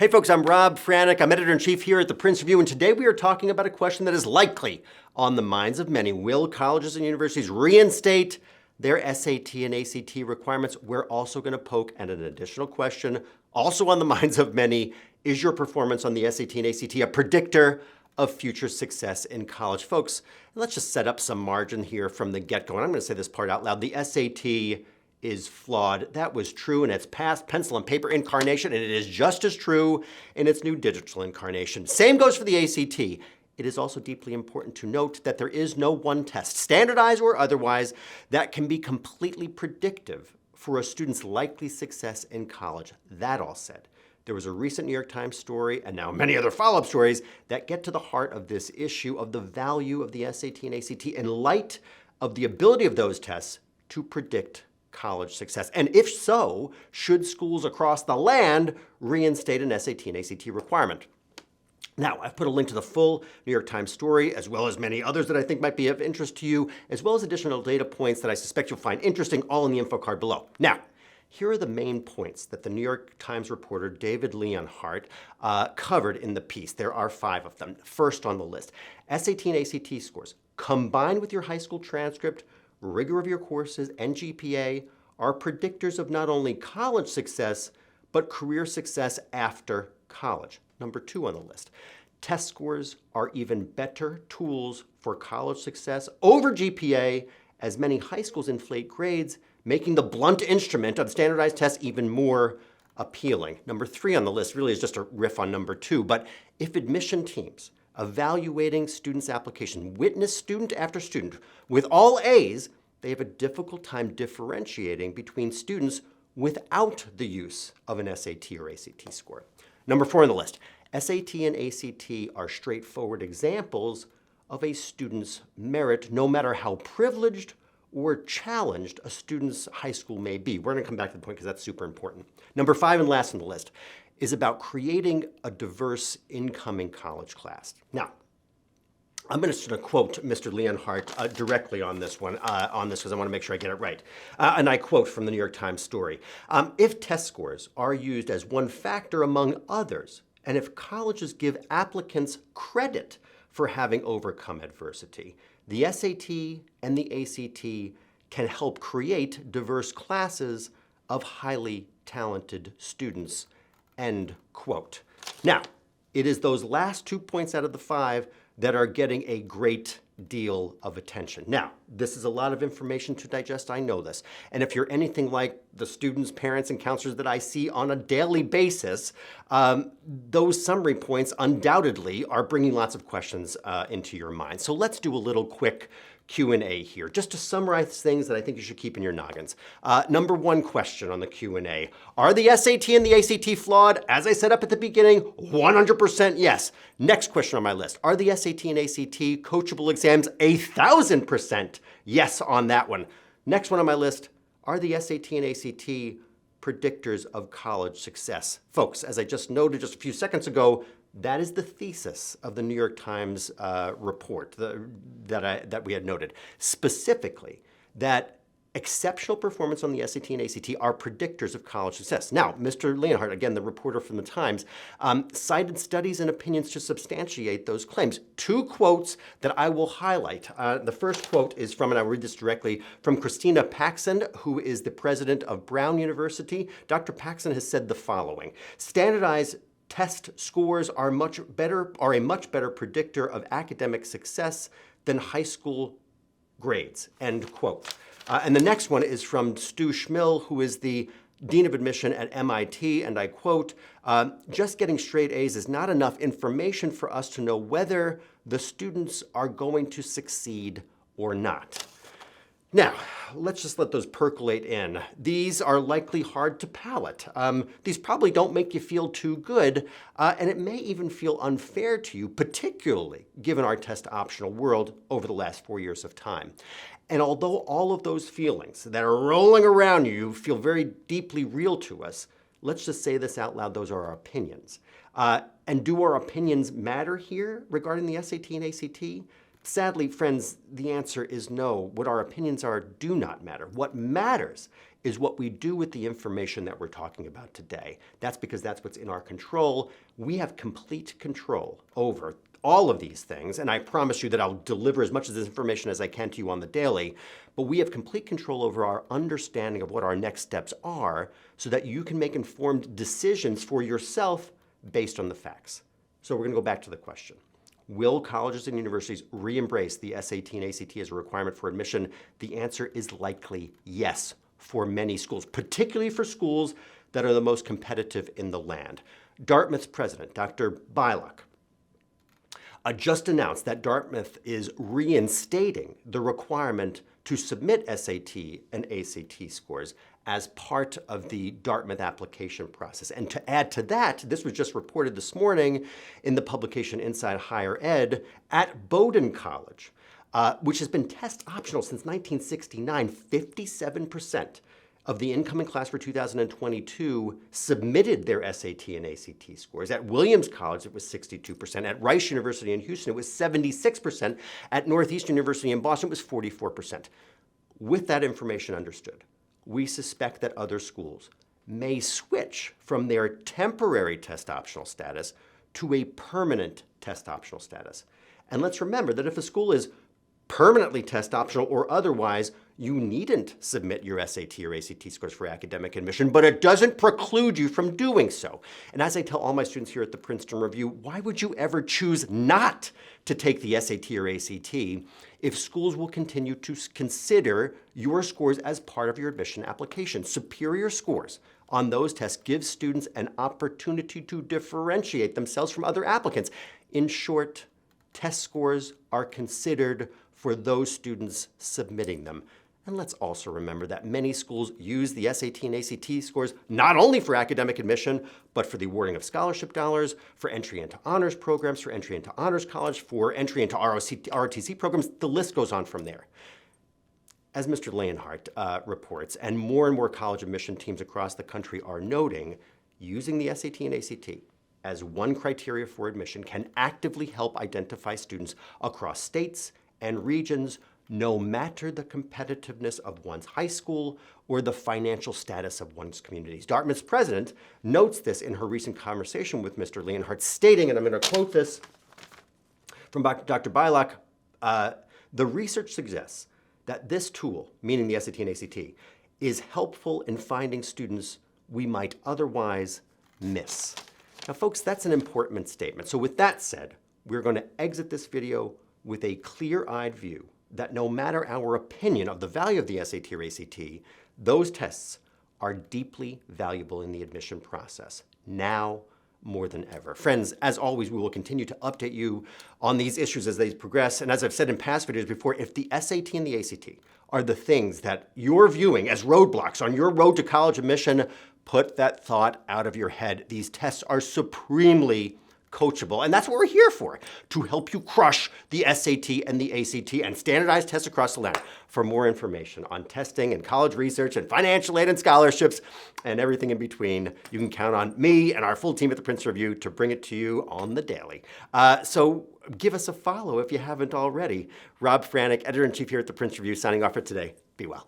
Hey folks, I'm Rob Franek. I'm editor-in-chief here at the Prince Review, and today we are talking about a question that is likely on the minds of many. Will colleges and universities reinstate their SAT and ACT requirements? We're also going to poke at an additional question, also on the minds of many. Is your performance on the SAT and ACT a predictor of future success in college? Folks, let's just set up some margin here from the get-go, and I'm going to say this part out loud. The SAT is flawed. That was true in its past pencil and paper incarnation, and it is just as true in its new digital incarnation. Same goes for the ACT. It is also deeply important to note that there is no one test, standardized or otherwise, that can be completely predictive for a student's likely success in college. That all said, there was a recent New York Times story, and now many other follow-up stories, that get to the heart of this issue of the value of the SAT and ACT in light of the ability of those tests to predict college success. And if so, should schools across the land reinstate an SAT and ACT requirement? Now, I've put a link to the full New York Times story, as well as many others that I think might be of interest to you, as well as additional data points that I suspect you'll find interesting, all in the info card below. Now, here are the main points that the New York Times reporter David Leonhardt covered in the piece. There are 5 of them. First on the list, SAT and ACT scores, combined with your high school transcript, rigor of your courses, and GPA, are predictors of not only college success, but career success after college. Number 2 on the list, test scores are even better tools for college success over GPA, as many high schools inflate grades, making the blunt instrument of standardized tests even more appealing. Number 3 on the list really is just a riff on number 2, but if admission teams evaluating students' application witness student after student with all A's, they have a difficult time differentiating between students without the use of an SAT or ACT score. Number 4 on the list, SAT and ACT are straightforward examples of a student's merit, no matter how privileged or challenged a student's high school may be. We're going to come back to the point because that's super important. Number 5 and last on the list is about creating a diverse incoming college class. Now, I'm going to quote Mr. Leonhardt directly on this one, because I want to make sure I get it right. And I quote from the New York Times story. If test scores are used as one factor among others, and if colleges give applicants credit for having overcome adversity, the SAT and the ACT can help create diverse classes of highly talented students, end quote. Now, it is those last 2 points out of the 5 that are getting a great deal of attention. Now, this is a lot of information to digest, I know this. And if you're anything like the students, parents, and counselors that I see on a daily basis, those summary points undoubtedly are bringing lots of questions into your mind. So let's do a little quick Q&A here, just to summarize things that I think you should keep in your noggins. Number 1 question on the Q&A. Are the SAT and the ACT flawed? As I said up at the beginning, 100% yes. Next question on my list. Are the SAT and ACT coachable exams? 1,000% yes on that one. Next one on my list. Are the SAT and ACT predictors of college success? Folks, as I just noted just a few seconds ago, that is the thesis of the New York Times report that we had noted. Specifically, that exceptional performance on the SAT and ACT are predictors of college success. Now, Mr. Leonhardt, again, the reporter from the Times, cited studies and opinions to substantiate those claims. 2 quotes that I will highlight. The first quote is from, and I'll read this directly, from Christina Paxson, who is the president of Brown University. Dr. Paxson has said the following: standardized test scores are a much better predictor of academic success than high school grades, end quote. And the next one is from Stu Schmill, who is the Dean of Admission at MIT, and I quote, just getting straight A's is not enough information for us to know whether the students are going to succeed or not. Now, let's just let those percolate in. These are likely hard to palate. These probably don't make you feel too good, and it may even feel unfair to you, particularly given our test optional world over the last 4 years of time. And although all of those feelings that are rolling around you feel very deeply real to us, let's just say this out loud, those are our opinions. And do our opinions matter here regarding the SAT and ACT? Sadly, friends, the answer is no. What our opinions are do not matter. What matters is what we do with the information that we're talking about today. That's because that's what's in our control. We have complete control over all of these things, and I promise you that I'll deliver as much of this information as I can to you on the daily, but we have complete control over our understanding of what our next steps are so that you can make informed decisions for yourself based on the facts. So we're gonna go back to the question. Will colleges and universities re-embrace the SAT and ACT as a requirement for admission? The answer is likely yes for many schools, particularly for schools that are the most competitive in the land. Dartmouth's president, Dr. Bilock, just announced that Dartmouth is reinstating the requirement to submit SAT and ACT scores as part of the Dartmouth application process. And to add to that, this was just reported this morning in the publication Inside Higher Ed, at Bowdoin College, which has been test optional since 1969, 57% of the incoming class for 2022 submitted their SAT and ACT scores. At Williams College, it was 62%. At Rice University in Houston, it was 76%. At Northeastern University in Boston, it was 44%. With that information understood, we suspect that other schools may switch from their temporary test optional status to a permanent test optional status. And let's remember that if a school is permanently test optional or otherwise, you needn't submit your SAT or ACT scores for academic admission, but it doesn't preclude you from doing so. And as I tell all my students here at the Princeton Review, why would you ever choose not to take the SAT or ACT if schools will continue to consider your scores as part of your admission application? Superior scores on those tests give students an opportunity to differentiate themselves from other applicants. In short, test scores are considered for those students submitting them. And let's also remember that many schools use the SAT and ACT scores not only for academic admission, but for the awarding of scholarship dollars, for entry into honors programs, for entry into honors college, for entry into ROTC programs. The list goes on from there. As Mr. Leonhardt reports, and more college admission teams across the country are noting, using the SAT and ACT as one criteria for admission can actively help identify students across states and regions, no matter the competitiveness of one's high school or the financial status of one's communities. Dartmouth's president notes this in her recent conversation with Mr. Leonhardt, stating, and I'm going to quote this from Dr. Bilock, the research suggests that this tool, meaning the SAT and ACT, is helpful in finding students we might otherwise miss. Now, folks, that's an important statement. So with that said, we're going to exit this video with a clear-eyed view that no matter our opinion of the value of the SAT or ACT, those tests are deeply valuable in the admission process, now more than ever. Friends, as always, we will continue to update you on these issues as they progress. And as I've said in past videos before, if the SAT and the ACT are the things that you're viewing as roadblocks on your road to college admission, put that thought out of your head. These tests are supremely coachable, and that's what we're here for, to help you crush the SAT and the ACT and standardized tests across the land. For more information on testing and college research and financial aid and scholarships and everything in between, you can count on me and our full team at the Princeton Review to bring it to you on the daily. So give us a follow if you haven't already. Rob Franek, Editor-in-Chief here at the Princeton Review, signing off for today. Be well.